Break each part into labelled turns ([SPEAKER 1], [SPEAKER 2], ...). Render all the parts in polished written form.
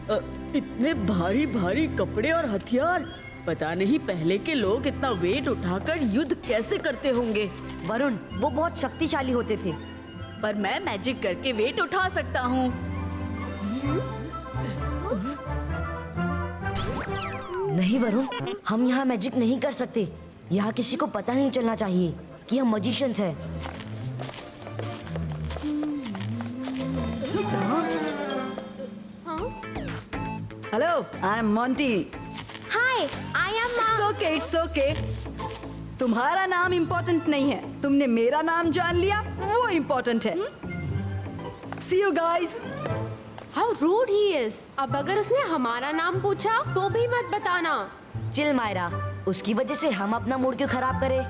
[SPEAKER 1] इतने भारी भारी कपड़े और हथियार, पता नहीं पहले के लोग इतना वेट उठाकर युद्ध कैसे करते होंगे।
[SPEAKER 2] वरुण, वो बहुत शक्तिशाली होते थे।
[SPEAKER 1] पर मैं मैजिक करके वेट उठा सकता हूँ।
[SPEAKER 2] नहीं वरुण, हम यहाँ मैजिक नहीं कर सकते। यहाँ किसी को पता नहीं चलना चाहिए कि हम मैजिशियंस हैं।
[SPEAKER 3] Hello, I am Monty.
[SPEAKER 4] Hi, I am
[SPEAKER 3] it's okay. तुम्हारा नाम इम्पोर्टेंट नहीं है, तुमने मेरा नाम जान लिया, वो इम्पोर्टेंट है। See you guys.
[SPEAKER 4] How rude he is. अब अगर उसने हमारा नाम पूछा तो भी मत बताना।
[SPEAKER 2] चिल मायरा, उसकी वजह से हम अपना मूड क्यों खराब करें?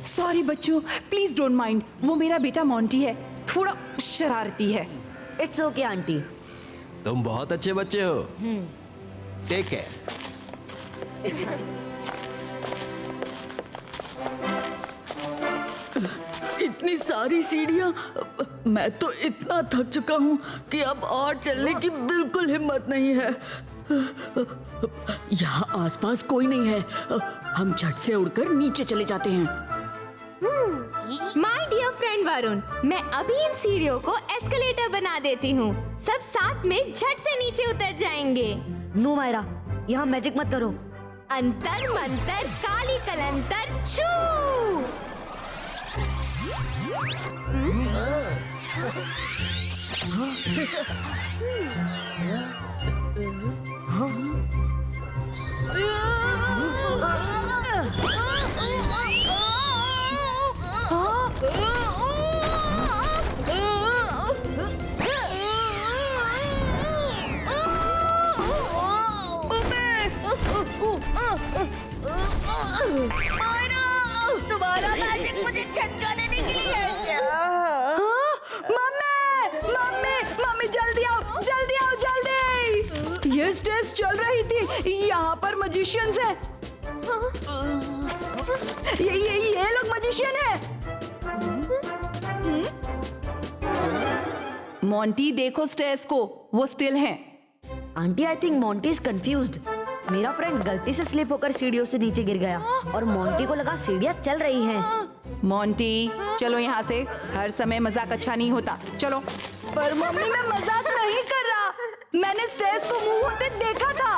[SPEAKER 3] सॉरी बच्चों, प्लीज डोंट माइंड। वो मेरा बेटा मॉन्टी है, थोड़ा शरारती है।
[SPEAKER 2] It's okay aunty.
[SPEAKER 5] तुम बहुत अच्छे बच्चे हो। Take care.
[SPEAKER 1] इतनी सारी सीढ़ियाँ, मैं तो इतना थक चुका हूँ कि अब और चलने की बिल्कुल हिम्मत नहीं है। यहाँ आसपास कोई नहीं है। हम झट से उड़कर नीचे चले जाते हैं।
[SPEAKER 4] माय डियर फ्रेंड वरुण, मैं अभी इन सीढ़ियों को एस्केलेटर बना देती हूँ। सब साथ में झट से नीचे उतर जाएंगे।
[SPEAKER 2] नो मायरा, यहाँ मैजिक मत करो।
[SPEAKER 4] अंतर मंतर काली कलंतर छू।
[SPEAKER 2] तुम्हारा मैजिक मुझे झटका देने के लिए है क्या?
[SPEAKER 3] मम्मी जल्दी आओ, जल्दी आओ, जल्दी। ये स्टेज चल रही थी, यहाँ पर मैजिशियंस हैं। ये लोग मैजिशियन हैं। मॉन्टी देखो स्टेज को, वो स्टिल हैं।
[SPEAKER 2] Aunty, I think Monty is confused. मेरा फ्रेंड गलती से स्लिप होकर सीढ़ियों से नीचे गिर गया और मॉन्टी को लगा सीढ़ियाँ चल रही हैं।
[SPEAKER 3] मॉन्टी चलो यहाँ से, हर समय मजाक अच्छा नहीं होता, चलो। पर मम्मी मैं मजाक नहीं कर रहा, मैंने स्टेज को मूव होते देखा था।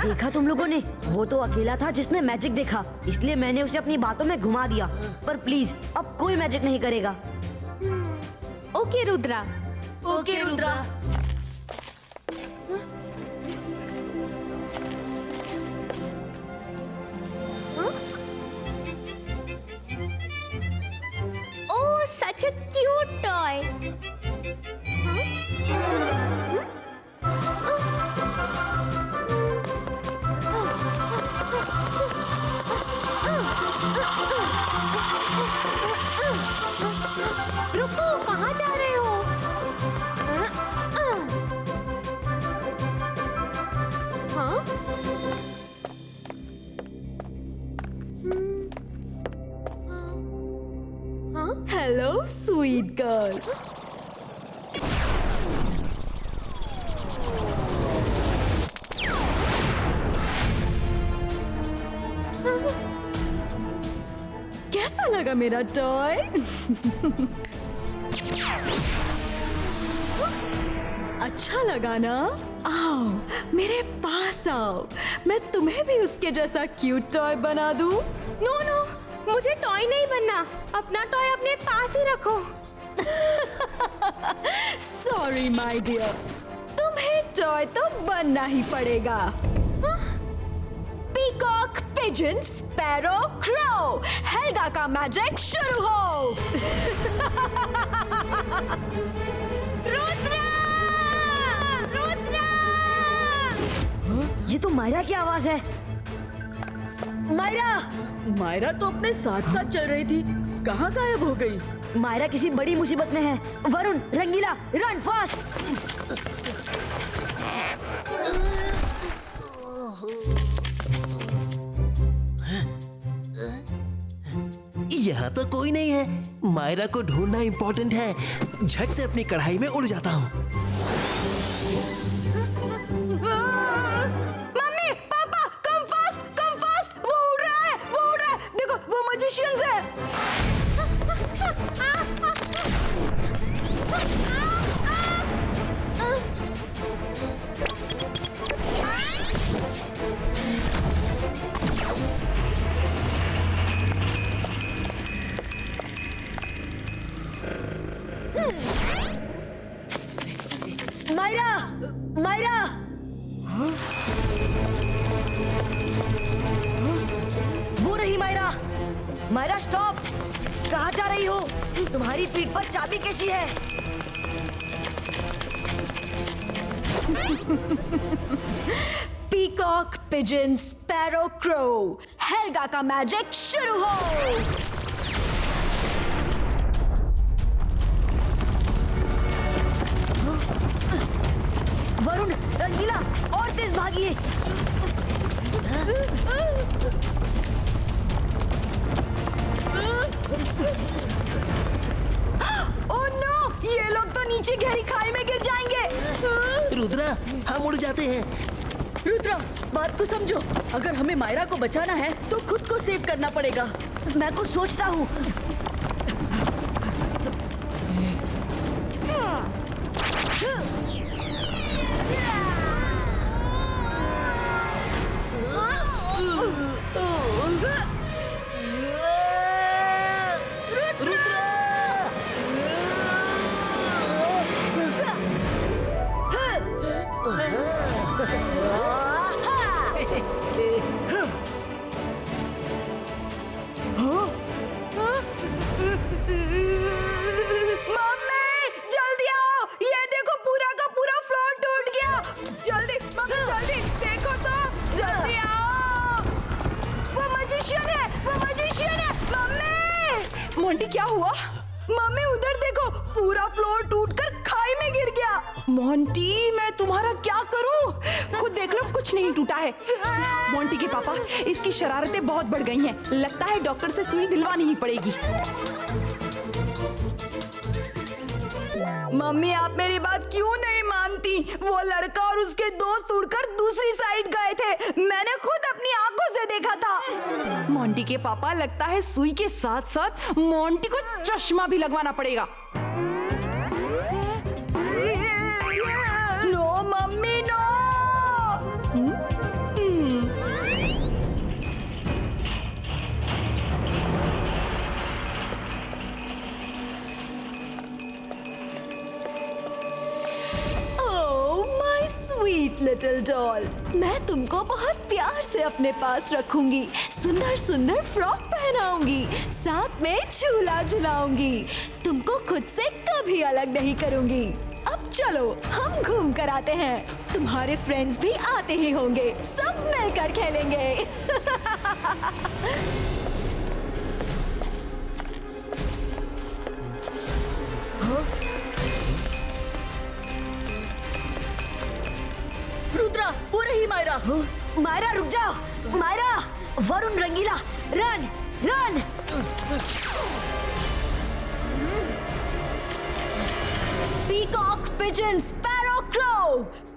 [SPEAKER 2] देखा तुम लोगों ने? वो तो अकेला था जिसने मैजिक देखा, इसलिए मैंने उसे अपनी बातों में घुमा दिया। पर प्लीज अब कोई मैजिक नहीं करेगा।
[SPEAKER 4] Okay Rudra.
[SPEAKER 2] Okay Rudra.
[SPEAKER 4] Oh, such a cute toy. रुको, कहाँ जा रहे हो? हाँ?
[SPEAKER 3] Hello sweet girl. कैसा लगा मेरा टॉय? अच्छा लगा ना? आओ मेरे पास आओ, मैं तुम्हें भी उसके जैसा क्यूट टॉय बना दूं।
[SPEAKER 4] नो नो, मुझे टॉय नहीं बनना, अपना टॉय अपने पास ही रखो।
[SPEAKER 3] सॉरी माय डियर, तुम्हें टॉय तो बनना ही पड़ेगा। Peacock, pigeon, sparrow, crow, Helga का मैजिक शुरू हो।
[SPEAKER 4] रुद्रा! रुद्रा!
[SPEAKER 2] ये तो मायरा की आवाज है। मायरा!
[SPEAKER 1] मायरा तो अपने साथ साथ चल रही थी, कहाँ गायब हो गई?
[SPEAKER 2] मायरा किसी बड़ी मुसीबत में है। Varun, Rangeela, run fast.
[SPEAKER 5] यहाँ तो कोई नहीं है। मायरा को ढूंढना इम्पोर्टेंट है। झट से अपनी कढ़ाई में उड़ जाता हूँ।
[SPEAKER 2] मायरा स्टॉप, कहाँ जा रही हो? तुम्हारी पीठ पर चाबी कैसी है?
[SPEAKER 3] Peacock, pigeon, sparrow, crow, Helga का मैजिक शुरू हो।
[SPEAKER 2] वरुण, रंगीला, और तेज भागिए।
[SPEAKER 3] ओह नो, ये लोग तो नीचे गहरी खाई में गिर जाएंगे।
[SPEAKER 6] रुद्रा, हम उड़ जाते हैं।
[SPEAKER 1] रुद्रा, बात को समझो। अगर हमें मायरा को बचाना है तो खुद को सेव करना पड़ेगा।
[SPEAKER 2] मैं कुछ सोचता हूँ।
[SPEAKER 3] मोंटी, क्या हुआ? मम्मी उधर देखो, पूरा फ्लोर टूटकर खाई में गिर गया। मोंटी, मैं तुम्हारा क्या करूं? खुद देख लो, कुछ नहीं टूटा है। मोंटी के पापा, इसकी शरारतें बहुत बढ़ गई हैं। लगता है डॉक्टर से सुई दिलवानी ही पड़ेगी। मम्मी, आप मेरी बात क्यों नहीं मानती? वो लड़का और उसके दोस्त उड़कर दूसरी साइड गए थे। मैंने खुद अपनी आंखों से देखा था। मोंटी के पापा, लगता है सुई के साथ साथ मोंटी को चश्मा भी लगवाना पड़ेगा। No mummy, no. Sweet little doll, मैं तुमको बहुत प्यार से अपने पास रखूंगी, सुंदर सुंदर फ्रॉक पहनाऊंगी, साथ में झूला झुलाऊंगी, तुमको खुद से कभी अलग नहीं करूंगी। अब चलो हम घूम कर आते हैं, तुम्हारे फ्रेंड्स भी आते ही होंगे, सब मिलकर खेलेंगे।
[SPEAKER 1] रुद्रा, वो रही मायरा।
[SPEAKER 2] मायरा, रुक जाओ। Myra, Varun, Rangeela, run run. Peacock, pigeon, sparrow, crow,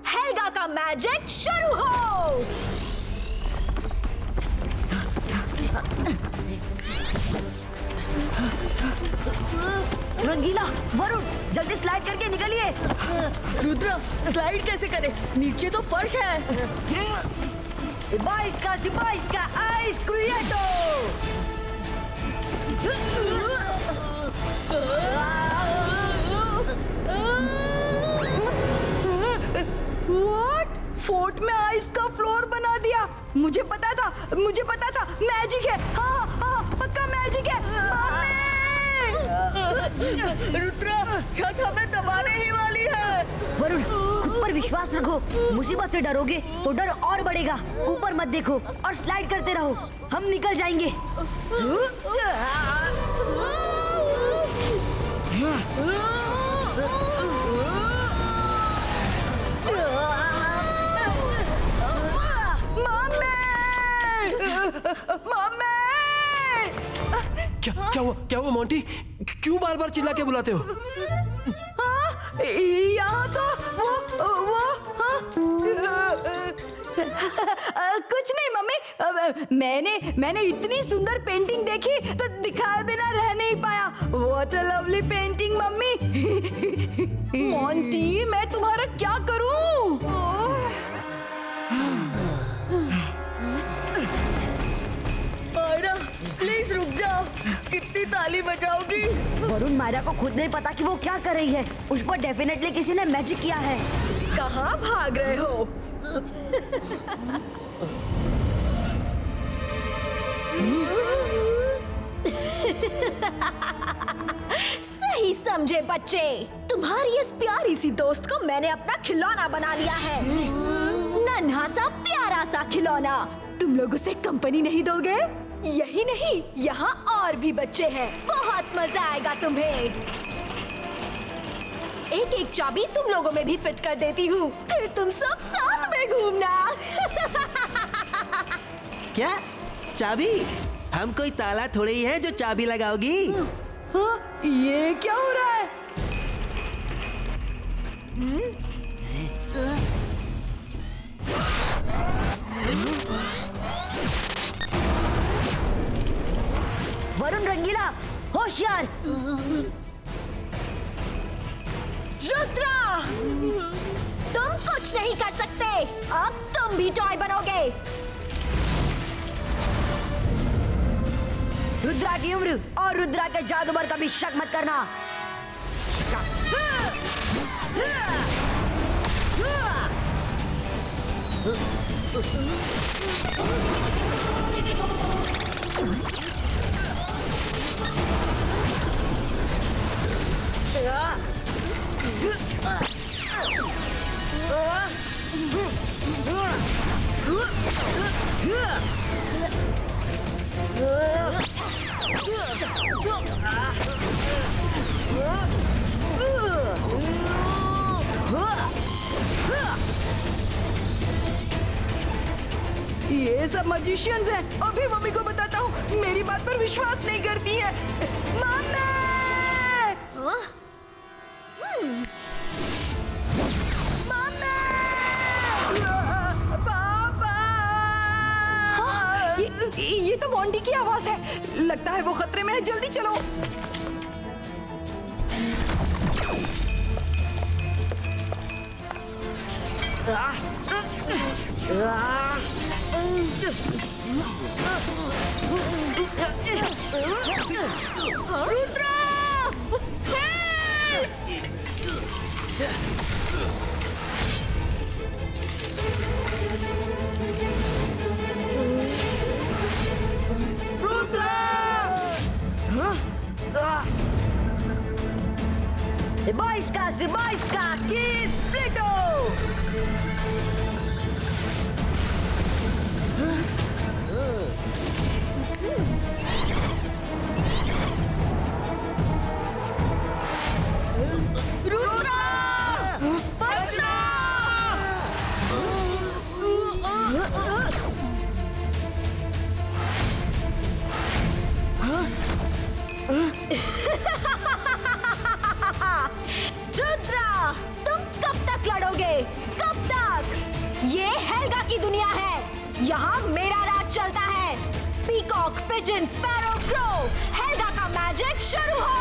[SPEAKER 2] Helga का मैजिक शुरू हो। रंगीला, वरुण, जल्दी स्लाइड करके निकलिए।
[SPEAKER 1] रुद्रा, स्लाइड कैसे करे? नीचे तो फर्श है।
[SPEAKER 2] सिपाइस का आइस क्रिएटो।
[SPEAKER 3] What? फोर्ट में आइस का फ्लोर बना दिया। मुझे पता था, मैजिक है। हाँ हाँ, पक्का मैजिक है।
[SPEAKER 1] रुद्रा, छत हमें दबाने ही वाली है।
[SPEAKER 2] वरुण, खुद पर विश्वास रखो। मुसीबत से डरोगे तो डर और बढ़ेगा। ऊपर मत देखो और स्लाइड करते रहो, हम निकल जाएंगे।
[SPEAKER 6] क्या हुआ मोंटी? क्यों बार बार चिल्ला के बुलाते हो?
[SPEAKER 3] यहाँ तो वो कुछ नहीं मम्मी, मैंने इतनी सुंदर पेंटिंग देखी तो दिखाए बिना रह नहीं पाया। What a lovely painting mummy. Monty, मैं तुम्हारा क्या करूं?
[SPEAKER 1] मायरा, प्लीज रुक जाओ। कितनी ताली बजाओगी?
[SPEAKER 2] वरुण, मायरा को खुद नहीं पता कि वो क्या कर रही है। उस पर डेफिनेटली किसी ने मैजिक किया है।
[SPEAKER 3] कहाँ भाग रहे हो? सही समझे बच्चे, तुम्हारी इस प्यारी सी दोस्त को मैंने अपना खिलौना बना लिया है। नन्हा सा प्यारा सा खिलौना। तुम लोग उसे कंपनी नहीं दोगे? यही नहीं, यहाँ और भी बच्चे हैं, बहुत मजा आएगा तुम्हें। एक एक चाबी तुम लोगों में भी फिट कर देती हूँ, फिर तुम सब साथ में घूमना।
[SPEAKER 6] क्या चाबी? हम कोई ताला थोड़े ही है जो चाबी लगाओगी।
[SPEAKER 2] हाँ, ये क्या हो रहा है? वरुण रंगीला, होशियार!
[SPEAKER 3] रुद्रा, तुम कुछ नहीं कर सकते, अब तुम भी टॉय बनोगे।
[SPEAKER 2] रुद्रा की उम्र और रुद्रा के जादूगर का भी शक मत करना।
[SPEAKER 7] ये सब मजिशियंस हैं। अभी मम्मी को बताता हूँ, मेरी बात पर विश्वास नहीं करती है। मम्मी! ये तो मोंटी की आवाज है। लगता है वो खतरे में है। जल्दी चलो।
[SPEAKER 2] Zibaiska ki Splito!
[SPEAKER 3] रुद्रा, तुम कब तक लड़ोगे? कब तक? ये हेल्गा की दुनिया है। यहाँ मेरा राज चलता है। Peacock, pigeon, sparrow, crow, Helga का मैजिक शुरू हो।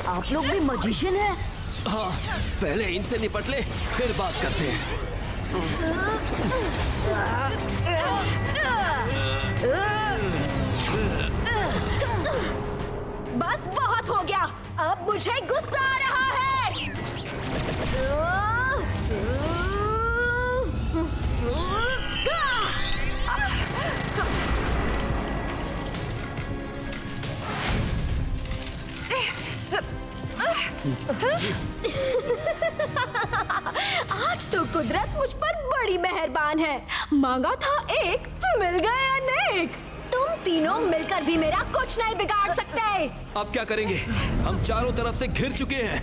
[SPEAKER 2] आप लोग भी मजिशियन हैं?
[SPEAKER 6] हाँ, पहले इनसे निपट ले, फिर बात करते हैं।
[SPEAKER 3] बस बहुत हो गया। अब मुझे गुस्सा आ रहा है। आज तो कुदरत मुझ पर बड़ी मेहरबान है। मांगा था एक, मिल गए अनेक। तुम तीनों मिलकर भी मेरा कुछ नहीं बिगाड़ सकते।
[SPEAKER 6] अब क्या करेंगे? हम चारों तरफ से घिर चुके हैं।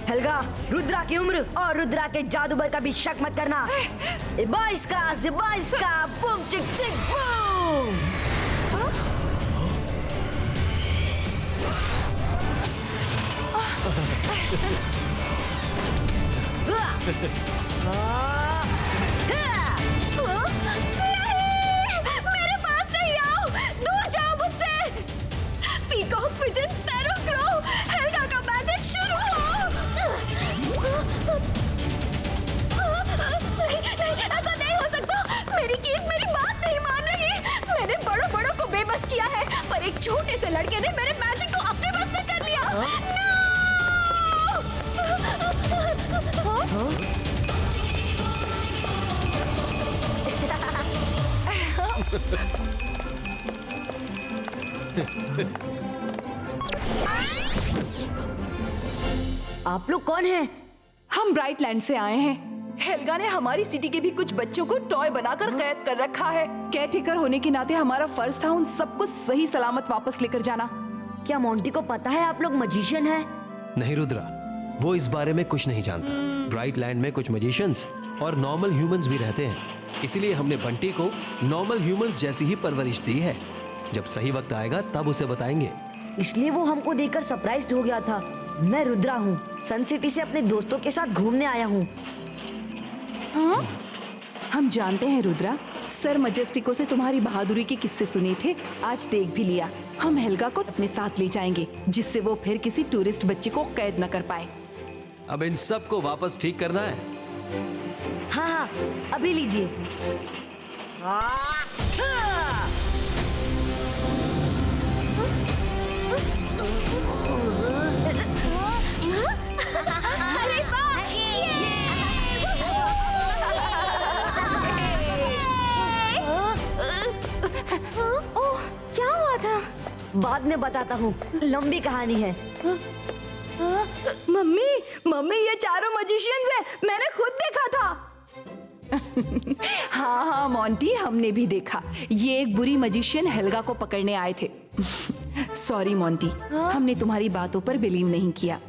[SPEAKER 2] हेल्गा, रुद्रा की उम्र और रुद्रा के जादूगर का भी शक मत करना। Zibaiska, बूम चिक चिक बूम।
[SPEAKER 3] नहीं, मेरे पास नहीं आओ, दूर जाओ मुझसे। Peacock, pigeon, sparrow, crow, Helga का मैजिक शुरू हो। नहीं, ऐसा नहीं हो सकता। मेरी कीज मेरे लड़के ने मेरे मैजिक को अपने बस में कर लिया।
[SPEAKER 2] आप लोग कौन हैं?
[SPEAKER 7] हम ब्राइट लैंड से आए हैं। हेल्गा ने हमारी सिटी के भी कुछ बच्चों को टॉय बनाकर कैद कर रखा है। केयरटेकर होने के नाते हमारा फर्ज था उन सबको सही सलामत वापस लेकर जाना।
[SPEAKER 2] क्या मोंटी को पता है आप लोग मजिशियन हैं?
[SPEAKER 6] नहीं रुद्रा, वो इस बारे में कुछ नहीं जानता। ब्राइट लैंड में कुछ मजिशियंस और नॉर्मल ह्यूमंस भी रहते हैं, इसीलिए हमने बंटी को नॉर्मल ह्यूमंस जैसी ही परवरिश दी है। जब सही वक्त आएगा तब उसे बताएंगे।
[SPEAKER 2] इसलिए वो हमको देखकर सरप्राइज्ड हो गया था। मैं रुद्रा हूँ, सन सिटी से अपने दोस्तों के साथ घूमने आया हूँ।
[SPEAKER 7] हाँ? हम जानते हैं रुद्रा, सर मजेस्टिको से तुम्हारी बहादुरी के किस्से सुने थे, आज देख भी लिया। हम हेल्गा को अपने साथ ले जाएंगे, जिससे वो फिर किसी टूरिस्ट बच्चे को कैद न कर पाए।
[SPEAKER 6] अब इन सब को वापस ठीक करना है।
[SPEAKER 2] हाँ हाँ, अभी लीजिए।
[SPEAKER 4] अरे वाह! ओह, क्या हुआ था?
[SPEAKER 2] बाद में बताता हूँ, लंबी कहानी है।
[SPEAKER 7] मम्मी, मम्मी ये चारों मजिशियंस हैं, मैंने खुद देखा था। हाँ हाँ मोंटी, हमने भी देखा। ये एक बुरी मजिशियन हेल्गा को पकड़ने आए थे। सॉरी मोंटी, हमने तुम्हारी बातों पर बिलीव नहीं किया।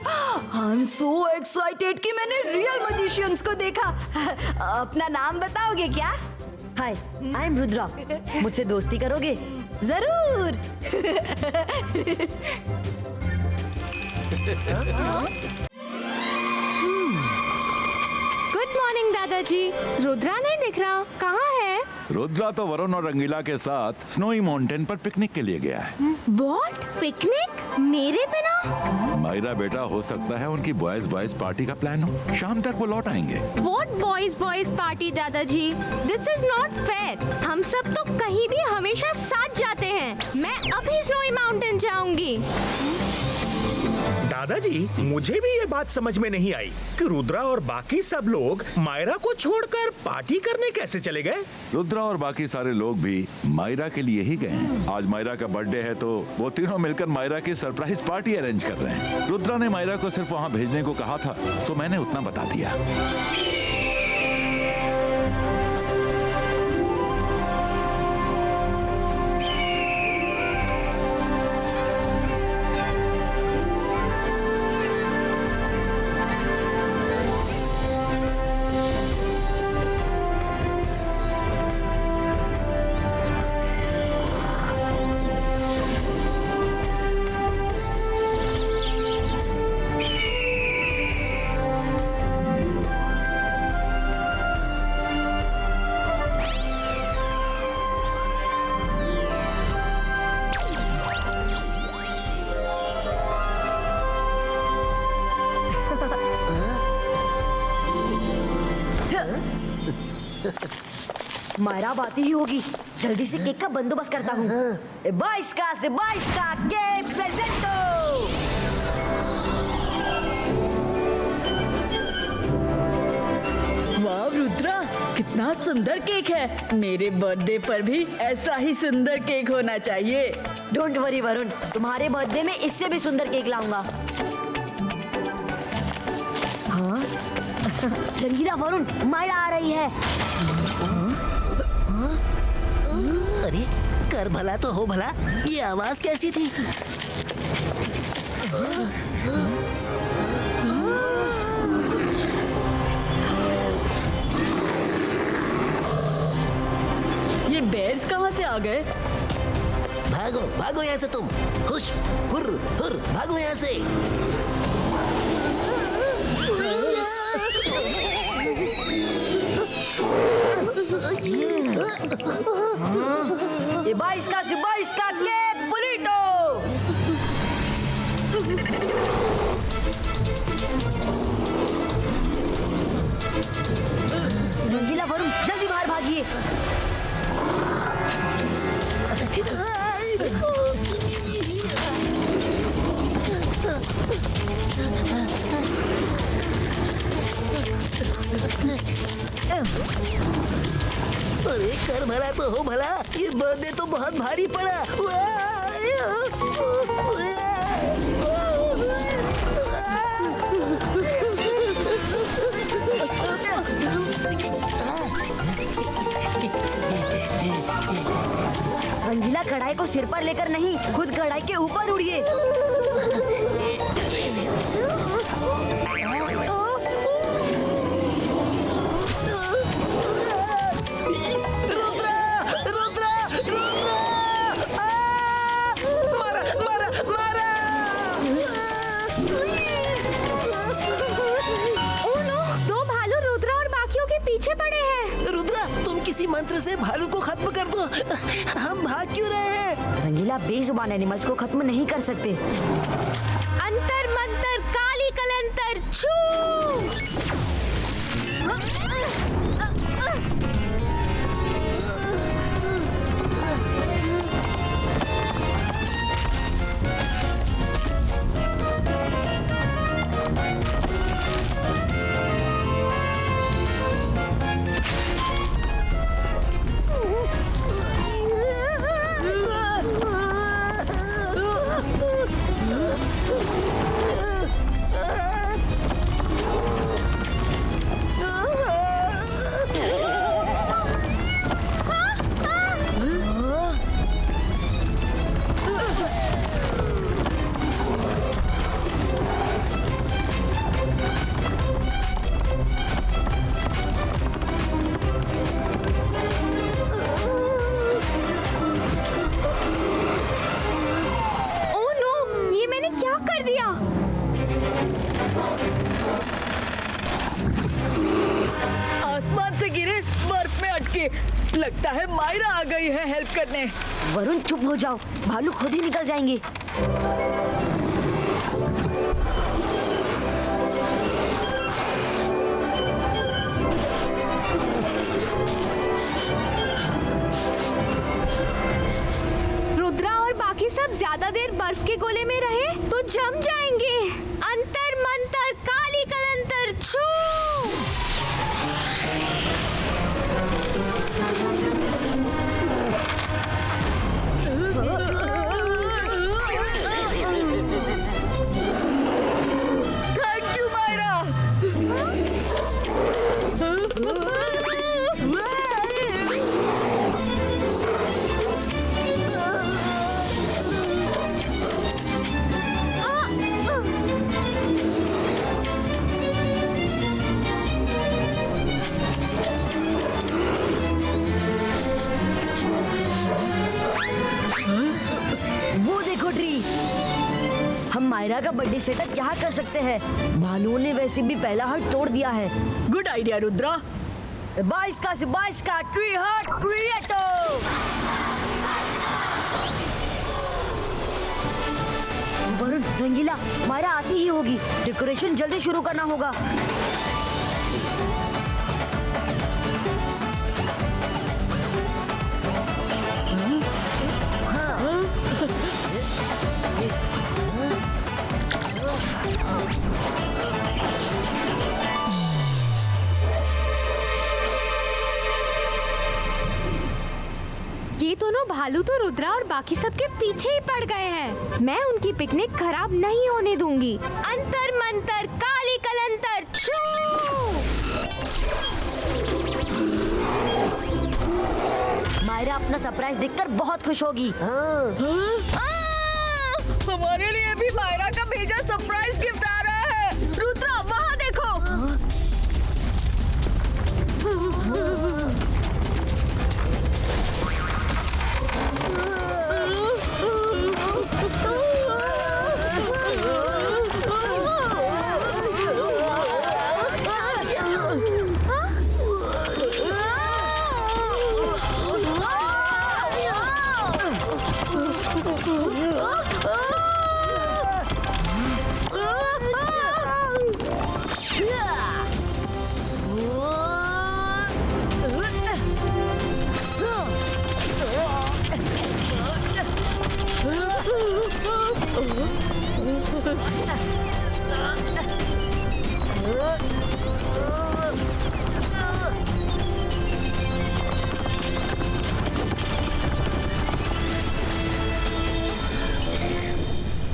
[SPEAKER 7] आई एम सो एक्साइटेड कि मैंने रियल मजिशियंस को देखा। अपना नाम बताओगे क्या?
[SPEAKER 2] हाय, आई एम रुद्रा। मुझसे दोस्ती करोगे?
[SPEAKER 7] जरूर।
[SPEAKER 4] गुड मॉर्निंग दादाजी। रुद्रा नहीं दिख रहा, कहाँ है?
[SPEAKER 8] रुद्रा तो वरुण और रंगीला के साथ स्नोई माउंटेन पर पिकनिक के लिए गया है।
[SPEAKER 4] What? पिकनिक? मेरे बिना?
[SPEAKER 8] मायरा बेटा, हो सकता है उनकी बॉयज पार्टी का प्लान हो। शाम तक वो लौट आएंगे।
[SPEAKER 4] What बॉयज पार्टी दादाजी? This is not fair. हम सब तो कहीं भी हमेशा साथ जाते हैं। मैं अभी स्नोई माउंटेन जाऊंगी।
[SPEAKER 9] दादाजी, मुझे भी ये बात समझ में नहीं आई कि रुद्रा और बाकी सब लोग मायरा को छोड़कर पार्टी करने कैसे चले गए।
[SPEAKER 8] रुद्रा और बाकी सारे लोग भी मायरा के लिए ही गए हैं। आज मायरा का बर्थडे है तो वो तीनों मिलकर मायरा की सरप्राइज पार्टी अरेंज कर रहे हैं। रुद्रा ने मायरा को सिर्फ वहाँ भेजने को कहा था, सो मैंने उतना बता दिया।
[SPEAKER 2] मायरा अब आती ही होगी, जल्दी से केक का बंदोबस्त करता हूँ। 22 का केक प्रेजेंटो।
[SPEAKER 1] वाह रुद्रा, कितना सुंदर केक है। मेरे बर्थडे पर भी ऐसा ही सुंदर केक होना चाहिए।
[SPEAKER 2] डोंट वरी वरुण, तुम्हारे बर्थडे में इससे भी सुंदर केक लाऊंगा। हाँ? रंगीला वरुण, मायरा आ रही है।
[SPEAKER 6] अरे कर भला तो हो भला, ये आवाज कैसी थी?
[SPEAKER 1] ये बेर्स कहाँ से आ गए?
[SPEAKER 6] भागो भागो यहाँ से तुम। खुश हुर हुर, भागो यहाँ से।
[SPEAKER 2] ये 22 का केक बुलिटो। रंगीला वरुण, जल्दी बाहर भागिए।
[SPEAKER 10] अरे कर भला तो हो भला, ये बर्थडे तो बहुत भारी पड़ा।
[SPEAKER 2] रंगीला कढ़ाई को सिर पर लेकर नहीं, खुद कढ़ाई के ऊपर उड़िए।
[SPEAKER 10] रुद्रा, रुद्रा, रुद्रा! मारा, मारा, मारा!
[SPEAKER 4] ओह नो, दो भालू रुद्रा और बाकियों के पीछे पड़े हैं।
[SPEAKER 10] रुद्रा, तुम किसी मंत्र से भालू को खत्म कर दो। हम भाग क्यों रहे हैं?
[SPEAKER 2] रंगीला बेजुबान एनिमल्स को खत्म नहीं कर सकते।
[SPEAKER 4] अंतर मंतर काली कलंतर छू।
[SPEAKER 1] लगता है मायरा आ गई है हेल्प करने।
[SPEAKER 2] वरुण चुप हो जाओ, भालू खुद ही निकल जाएंगे।
[SPEAKER 4] रुद्रा और बाकी सब ज्यादा देर बर्फ के गोले में रहे तो जम जाएंगे। अंतर मंतर काली कलंतर छू।
[SPEAKER 1] Thank you Myra.
[SPEAKER 2] वो देखो ट्री, हम मायरा का बर्थडे सेटअप यहाँ कर सकते हैं। भालुओं ने वैसे भी पहला हार्ट तोड़ दिया है।
[SPEAKER 1] Good idea Rudra.
[SPEAKER 2] 22 का ट्री हार्ट क्रिएटो। वरुण, रंगीला, मायरा आती ही होगी। डेकोरेशन जल्दी शुरू करना होगा।
[SPEAKER 4] ये दोनों भालू तो रुद्रा और बाकी सबके पीछे ही पड़ गए हैं। मैं उनकी पिकनिक खराब नहीं होने दूंगी। अंतर मंतर काली कलंतर छू।
[SPEAKER 2] मायरा अपना सरप्राइज देखकर बहुत खुश होगी।
[SPEAKER 1] हमारे लिए भी मायरा का भेजा सरप्राइज गिफ्ट आ रहा है। रुद्रा वहाँ देखो।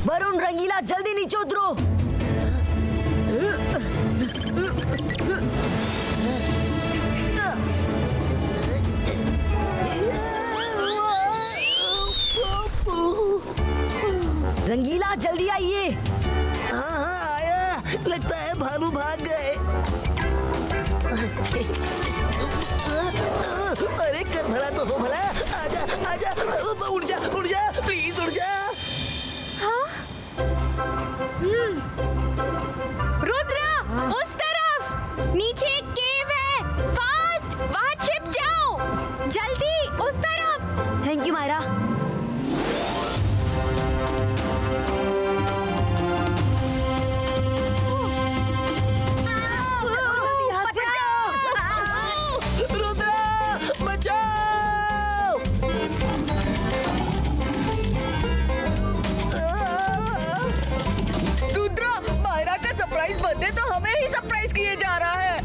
[SPEAKER 2] वरुण रंगीला जल्दी नीचे उतरो। रंगीला जल्दी आइए।
[SPEAKER 10] हाँ हाँ आया। लगता है भालू भाग गए। अरे कर भला तो हो भला। आजा आजा, उठ जा प्लीज उठ जा।
[SPEAKER 4] रुद्रा, उस तरफ नीचे एक केव है। फास्ट, वहाँ छिप जाओ। जल्दी उस तरफ।
[SPEAKER 2] Thank you Myra.
[SPEAKER 10] रुद्रा बचाओ।
[SPEAKER 1] रुद्रा, मायरा का सरप्राइज बर्थडे तो हमें ही सरप्राइज किए जा रहा है।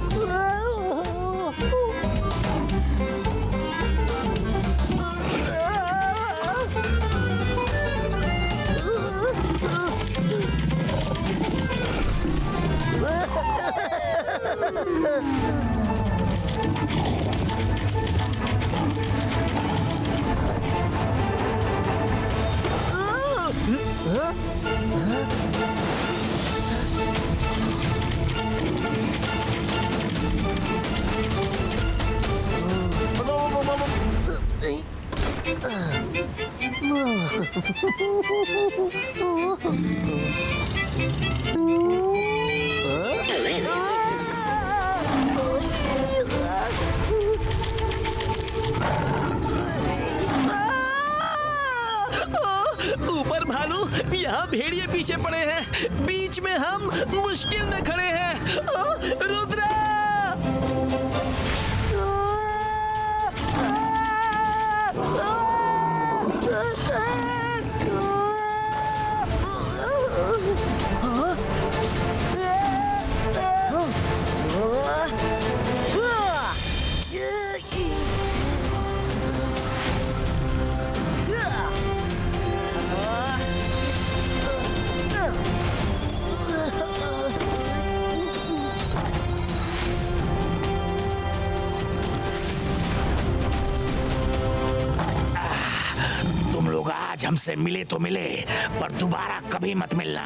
[SPEAKER 10] ऊपर भालू, यहाँ भेड़िए पीछे पड़े हैं। बीच में हम मुश्किल में खड़े हैं। रुद्रा! तुम लोग आज हमसे मिले तो मिले, पर दोबारा कभी मत मिलना।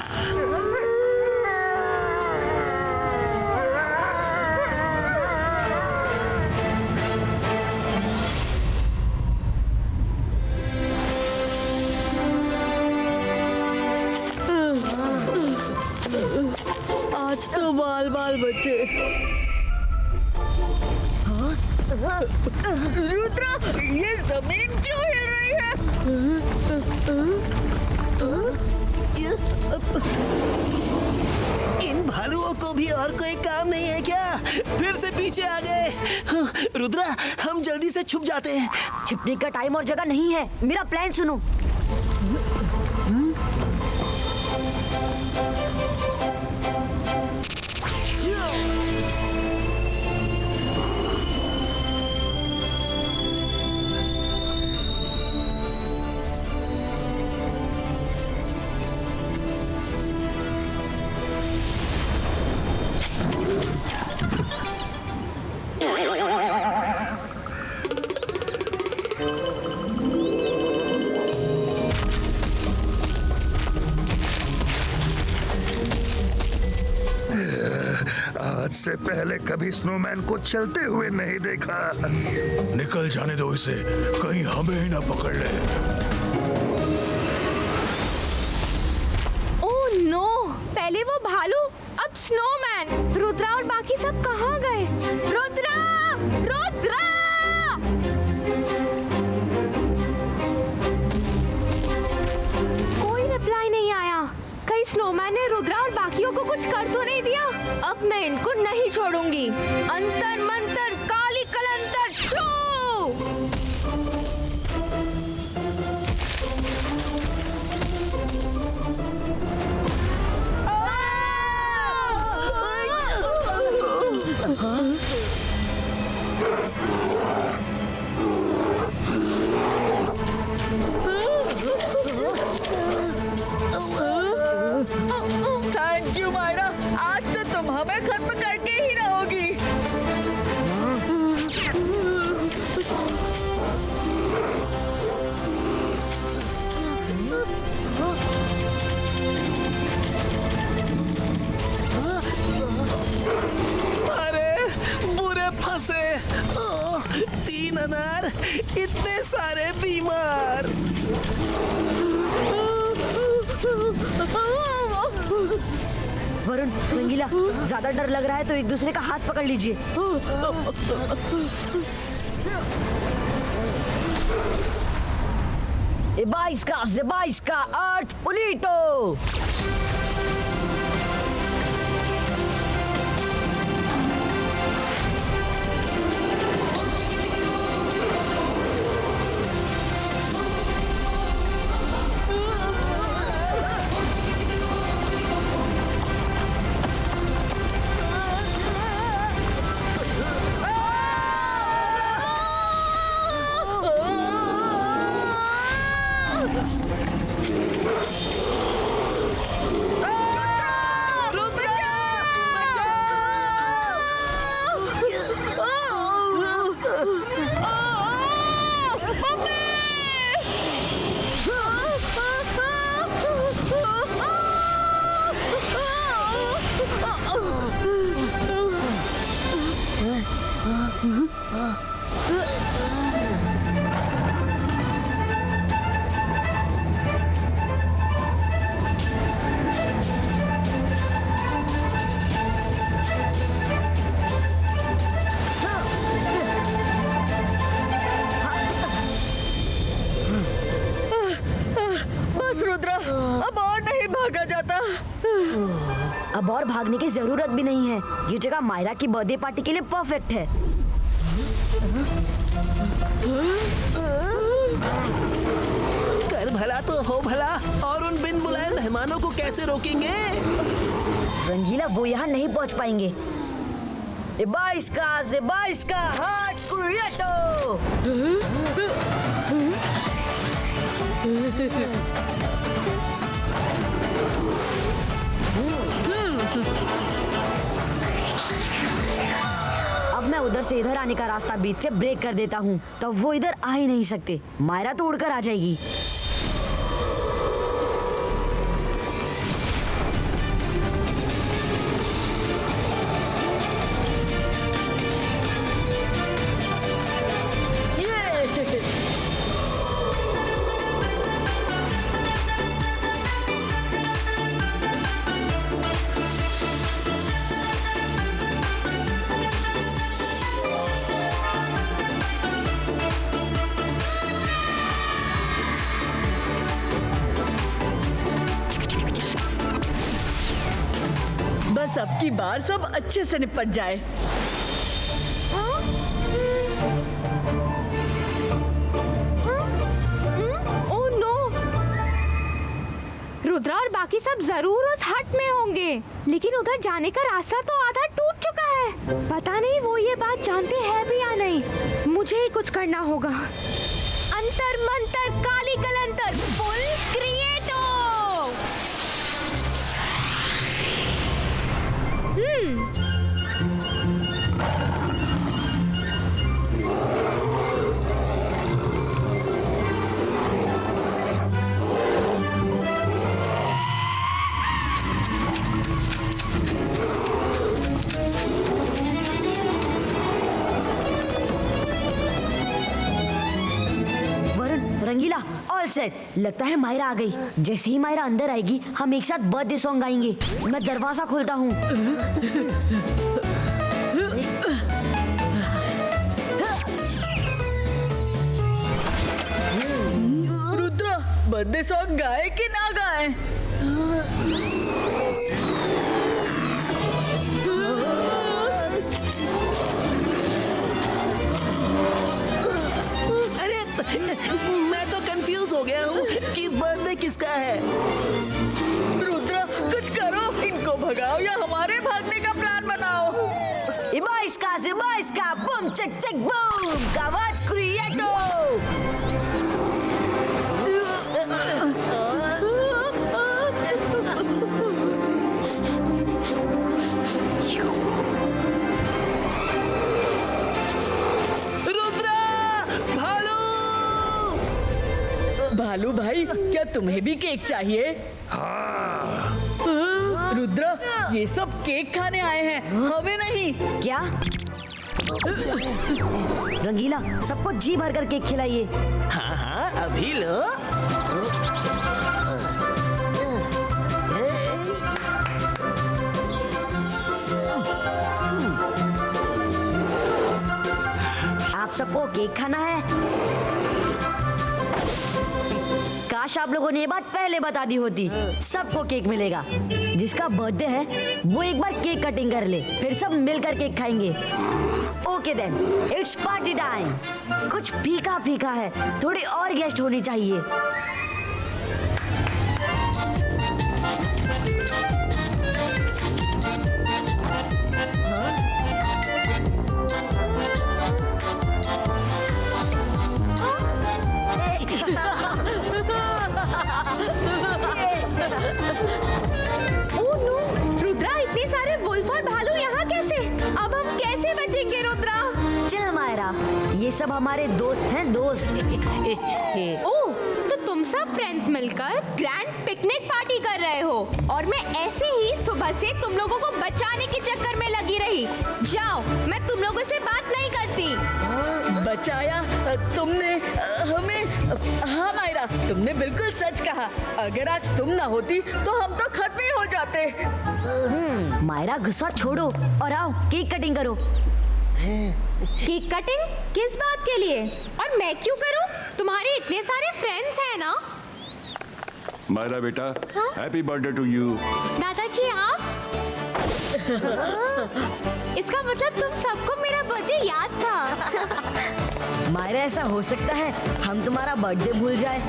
[SPEAKER 1] आज तो बाल बाल बचे। रुद्रा, ये जमीन क्यों हिल रही है?
[SPEAKER 10] इन भालुओं को भी और कोई काम नहीं है क्या? फिर से पीछे आ गए। रुद्रा, हम जल्दी से छुप जाते हैं।
[SPEAKER 2] छिपने का टाइम और जगह नहीं है। मेरा प्लान सुनो।
[SPEAKER 9] आज से पहले कभी स्नोमैन को चलते हुए नहीं देखा। निकल जाने दो इसे, कहीं हमें ही ना पकड़ ले।
[SPEAKER 4] ओह नो, पहले वो भालू, अब स्नोमैन। रुद्रा और बाकी सब कहाँ गए? रुद्रा! रुद्रा! कोई रिप्लाई नहीं आया। कहीं स्नोमैन ने रुद्रा और बाकियों को कुछ कर तो नहीं दिया? अब मैं इनको नहीं छोड़ूंगी। अंतर मंतर काली कलंतर छू!
[SPEAKER 10] 3 अनार, इतने सारे बीमार।
[SPEAKER 2] वरुण, रंगीला, ज्यादा डर लग रहा है तो एक दूसरे का हाथ पकड़ लीजिए। Zebaisca, Earth Polito! अब और भागने की जरूरत भी नहीं है। ये जगह मायरा की बर्थडे पार्टी के लिए परफेक्ट है।
[SPEAKER 10] कर भला तो हो भला, और उन बिन बुलाए मेहमानों को कैसे रोकेंगे?
[SPEAKER 2] रंगीला, वो यहाँ नहीं पहुँच पाएंगे। Zebaisca, Heart Creato! अब मैं उधर से इधर आने का रास्ता बीच से ब्रेक कर देता हूँ, तो वो इधर आ ही नहीं सकते। मायरा तो उड़कर आ जाएगी।
[SPEAKER 1] बस अब की बार सब अच्छे से निपट जाए।
[SPEAKER 4] Oh no! रुद्रा और बाकी सब जरूर उस हट में होंगे, लेकिन उधर जाने का रास्ता तो आधा टूट चुका है। पता नहीं वो ये बात जानते हैं भी या नहीं। मुझे ही कुछ करना होगा। अंतर मंतर काली कलंतर फुल क्रिएटो।
[SPEAKER 2] रंगीला, ऑल सेट। लगता है मायरा आ गई। जैसे ही मायरा अंदर आएगी, हम एक साथ बर्थडे सॉन्ग गाएंगे। मैं दरवाजा खोलता हूँ।
[SPEAKER 1] रुद्र, बर्थडे सॉन्ग गाए कि ना गाए?
[SPEAKER 10] मैं तो कंफ्यूज हो गया हूँ कि बर्थडे किसका है।
[SPEAKER 1] रुद्र, कुछ करो, इनको भगाओ या हमारे भागने का प्लान बनाओ।
[SPEAKER 2] Zebaisca, बूम चक चक बूम, कावाच क्रिएटो।
[SPEAKER 1] भालू भाई, क्या तुम्हें भी केक चाहिए? रुद्र, ये सब केक खाने आए हैं, हमें नहीं।
[SPEAKER 2] क्या? रंगीला, सबको जी भर कर केक खिलाइए।
[SPEAKER 10] हाँ हाँ, अभी लो।
[SPEAKER 2] आप सबको केक खाना है? काश आप लोगों ने ये बात पहले बता दी होती। सबको केक मिलेगा। जिसका बर्थडे है वो एक बार केक कटिंग कर ले, फिर सब मिलकर केक खाएंगे। Okay then, it's party time. कुछ फीका फीका है, थोड़ी और गेस्ट होनी चाहिए।
[SPEAKER 4] ओह नो, रुद्रा, इतने सारे वुल्फ और भालू यहाँ कैसे? अब हम कैसे बचेंगे रुद्रा?
[SPEAKER 2] चल मायरा, ये सब हमारे दोस्त हैं, दोस्त।
[SPEAKER 4] ओह, तो तुम सब फ्रेंड्स मिलकर ग्रैंड पिकनिक पार्टी कर रहे हो और मैं ऐसे ही सुबह से तुम लोगों को बचाने के चक्कर में लगी रही। जाओ, मैं तुम लोगों से बात नहीं करती।
[SPEAKER 1] बचाया तुमने हमें? हाँ मायरा, तुमने बिल्कुल सच कहा। अगर आज तुम ना होती तो हम तो खत्म ही हो जाते।
[SPEAKER 2] मायरा, गुस्सा छोड़ो और आओ केक कटिंग करो।
[SPEAKER 4] केक कटिंग किस बात के लिए? और मैं क्यों करूं? तुम्हारे इतने सारे फ्रेंड्स हैं ना।
[SPEAKER 8] मायरा बेटा, हैप्पी बर्थडे टू यू।
[SPEAKER 4] दादाजी, आप? इसका मतलब तुम सबको मेरा बर्थडे याद था।
[SPEAKER 2] मायरा, ऐसा हो सकता है हम तुम्हारा बर्थडे भूल जाए।